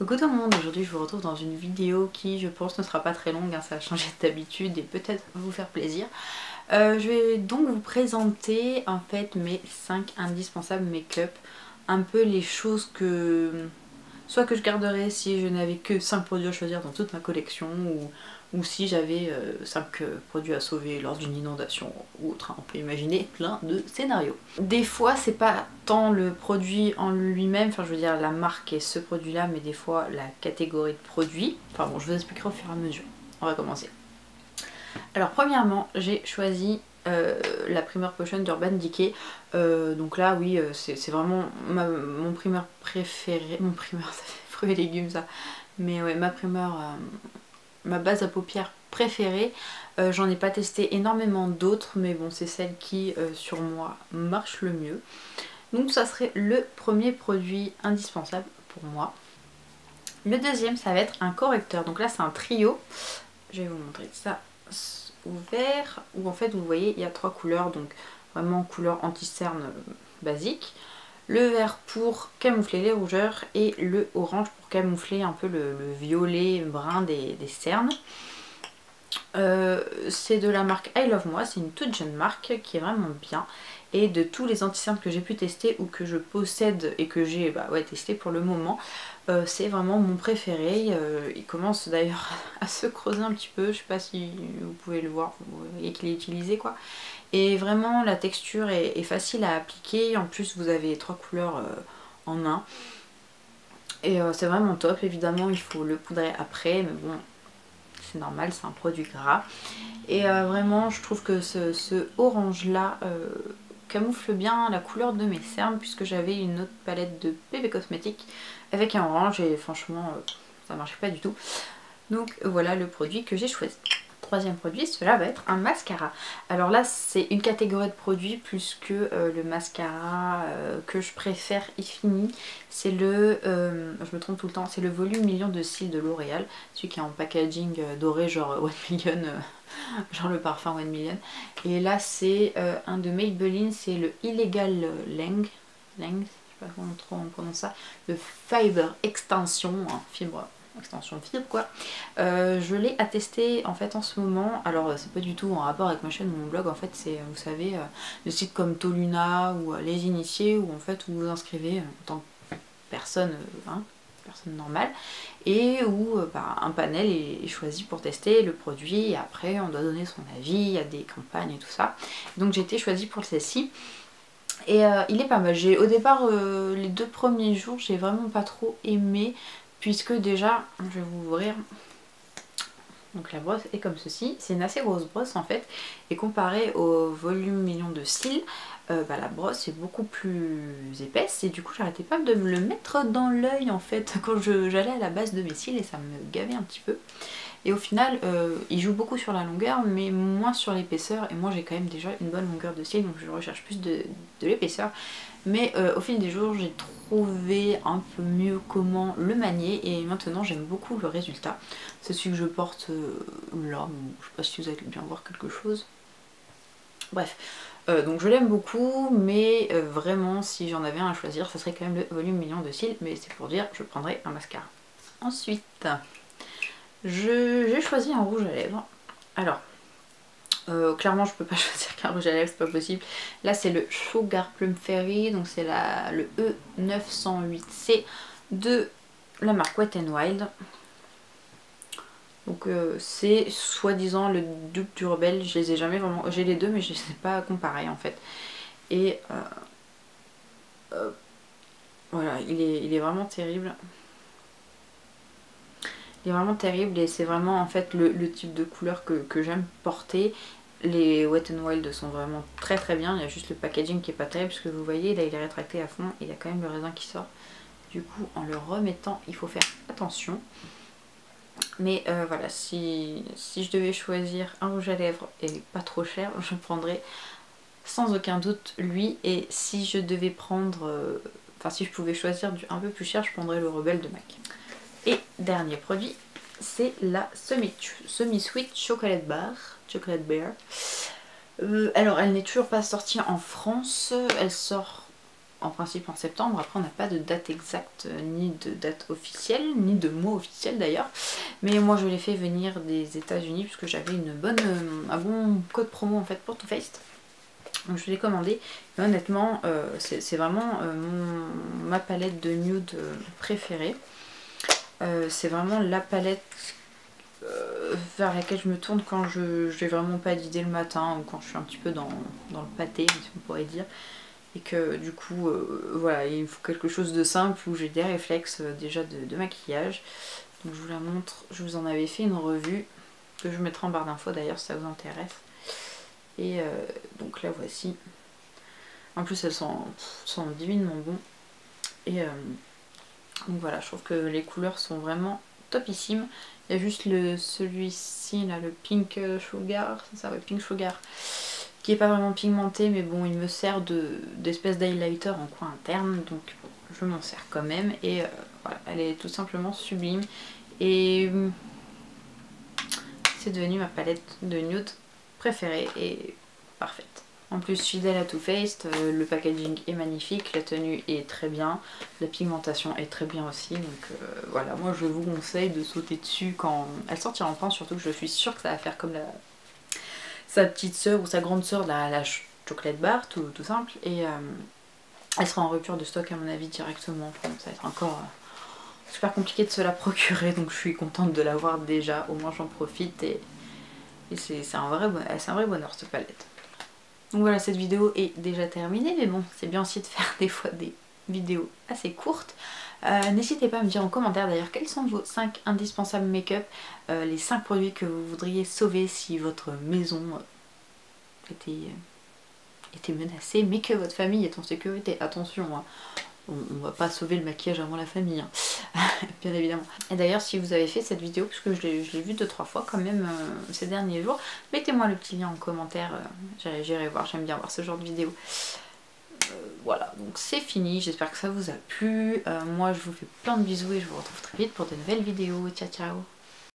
Coucou tout le monde, aujourd'hui je vous retrouve dans une vidéo qui je pense ne sera pas très longue, hein, ça va changer d'habitude et peut-être vous faire plaisir. Je vais donc vous présenter en fait mes 5 indispensables make-up, un peu les choses que soit que je garderais si je n'avais que 5 produits à choisir dans toute ma collection ou si j'avais 5 produits à sauver lors d'une inondation ou autre, hein. On peut imaginer plein de scénarios. Des fois c'est pas tant le produit en lui-même, enfin je veux dire la marque et ce produit là, mais des fois la catégorie de produits. Enfin bon, je vous expliquerai au fur et à mesure. On va commencer. Alors premièrement j'ai choisi la Primer Potion d'Urban Decay. Donc là oui c'est vraiment mon primer préféré. Mon primer, ça fait fruits et légumes ça. Mais ouais, ma primer, ma base à paupières préférée. J'en ai pas testé énormément d'autres, mais bon c'est celle qui sur moi marche le mieux. Donc ça serait le premier produit indispensable pour moi. Le deuxième ça va être un correcteur. Donc là c'est un trio. Je vais vous montrer ça ouvert, où en fait vous voyez il y a 3 couleurs, donc vraiment couleur anti-cerne basique. Le vert pour camoufler les rougeurs et le orange pour camoufler un peu le violet brun des cernes. C'est de la marque I Love Moi, c'est une toute jeune marque qui est vraiment bien. Et de tous les anti-cernes que j'ai pu tester ou que je possède et que j'ai testé pour le moment, c'est vraiment mon préféré. Il commence d'ailleurs à se creuser un petit peu, je sais pas si vous pouvez le voir, vous voyez qu'il est utilisé quoi. Et vraiment la texture est facile à appliquer, en plus vous avez 3 couleurs en un. Et c'est vraiment top, évidemment il faut le poudrer après, mais bon c'est normal, c'est un produit gras. Et vraiment je trouve que ce orange là camoufle bien la couleur de mes cernes, puisque j'avais une autre palette de bébé cosmétiques avec un orange et franchement ça marchait pas du tout. Donc voilà le produit que j'ai choisi. Troisième produit, cela va être un mascara. Alors là c'est une catégorie de produits plus que le mascara que je préfère Infini. C'est le, je me trompe tout le temps, c'est le volume million de cils de L'Oréal. Celui qui est en packaging doré genre 1 million, genre le parfum 1 million. Et là c'est un de Maybelline, c'est le Illegal Lang, je sais pas comment trop on prononce ça, le Fiber Extension, hein, fibre extension fibre quoi. Je l'ai attesté en fait en ce moment. Alors c'est pas du tout en rapport avec ma chaîne ou mon blog, en fait c'est vous savez des sites comme Toluna ou Les Initiés, où en fait vous vous inscrivez en tant que personne, personne normale, et où un panel est choisi pour tester le produit et après on doit donner son avis, il y a des campagnes et tout ça. Donc j'ai été choisie pour celle-ci. Et il est pas mal. Au départ les 2 premiers jours j'ai vraiment pas trop aimé, puisque déjà, je vais vous ouvrir, donc la brosse est comme ceci, c'est une assez grosse brosse en fait, et comparé au volume million de cils, la brosse est beaucoup plus épaisse, et du coup j'arrêtais pas de me le mettre dans l'œil en fait quand j'allais à la base de mes cils, et ça me gavait un petit peu. Et au final il joue beaucoup sur la longueur mais moins sur l'épaisseur, et moi j'ai quand même déjà une bonne longueur de cils, donc je recherche plus de l'épaisseur. Mais au fil des jours j'ai trouvé un peu mieux comment le manier, et maintenant j'aime beaucoup le résultat. C'est celui que je porte là, je sais pas si vous allez bien voir quelque chose. Bref, donc je l'aime beaucoup, mais vraiment si j'en avais un à choisir, ça serait quand même le volume million de cils, mais c'est pour dire je prendrais un mascara. Ensuite, j'ai choisi un rouge à lèvres. Alors, clairement je peux pas choisir qu'un rouge à lèvres, c'est pas possible. Là c'est le Sugar Plum Fairy, donc c'est le E908C de la marque Wet n Wild. Donc c'est soi-disant le dupe du Rebelle. Je les ai jamais vraiment, j'ai les deux mais je les ai pas comparés en fait. Et voilà, il est vraiment terrible. Il est vraiment terrible, et c'est vraiment en fait le type de couleur que j'aime porter. Les Wet n Wild sont vraiment très très bien, il y a juste le packaging qui est pas terrible, puisque vous voyez là il est rétracté à fond et il y a quand même le raisin qui sort. Du coup en le remettant il faut faire attention. Mais voilà, si je devais choisir un rouge à lèvres et pas trop cher, je prendrais sans aucun doute lui. Et si je devais prendre, si je pouvais choisir un peu plus cher, je prendrais le Rebelle de MAC. Et dernier produit, c'est la Semi-Sweet Chocolate Bear. Alors elle n'est toujours pas sortie en France, elle sort en principe en septembre. Après on n'a pas de date exacte, ni de date officielle, ni de mois officiel d'ailleurs. Mais moi je l'ai fait venir des États-Unis puisque j'avais un bon code promo en fait pour Too Faced. Donc je l'ai commandé. Et honnêtement c'est vraiment ma palette de nude préférée. C'est vraiment la palette vers laquelle je me tourne quand je n'ai vraiment pas d'idée le matin ou quand je suis un petit peu dans le pâté, si on pourrait dire. Et que du coup, voilà, il me faut quelque chose de simple où j'ai des réflexes déjà de maquillage. Donc je vous la montre, je vous en avais fait une revue que je mettrai en barre d'infos d'ailleurs si ça vous intéresse. Et donc la voici. En plus elles sont divinement bon. Et donc voilà, je trouve que les couleurs sont vraiment topissimes. Il y a juste celui-ci là, le Pink Sugar, c'est ça, ouais, Pink Sugar, qui est pas vraiment pigmenté, mais bon, il me sert d'espèce d'highlighter en coin interne, donc je m'en sers quand même. Et voilà, elle est tout simplement sublime. Et c'est devenu ma palette de nude préférée et parfaite. En plus fidèle à Too Faced, le packaging est magnifique, la tenue est très bien, la pigmentation est très bien aussi, donc voilà, moi je vous conseille de sauter dessus quand elle sortira enfin, surtout que je suis sûre que ça va faire comme sa petite sœur ou sa grande sœur, la chocolate bar, tout simple, et elle sera en rupture de stock à mon avis directement, enfin, ça va être encore super compliqué de se la procurer, donc je suis contente de l'avoir déjà, au moins j'en profite, et c'est un vrai bonheur cette palette. Donc voilà, cette vidéo est déjà terminée, mais bon, c'est bien aussi de faire des fois des vidéos assez courtes. N'hésitez pas à me dire en commentaire d'ailleurs quels sont vos 5 indispensables make-up, les 5 produits que vous voudriez sauver si votre maison était menacée, mais que votre famille est en sécurité. Attention, hein, on va pas sauver le maquillage avant la famille, hein. Bien évidemment. Et d'ailleurs, si vous avez fait cette vidéo, puisque je l'ai vue 2-3 fois quand même ces derniers jours, mettez-moi le petit lien en commentaire, j'irai voir, j'aime bien voir ce genre de vidéo. Voilà, donc c'est fini, j'espère que ça vous a plu. Moi je vous fais plein de bisous et je vous retrouve très vite pour de nouvelles vidéos. Ciao ciao.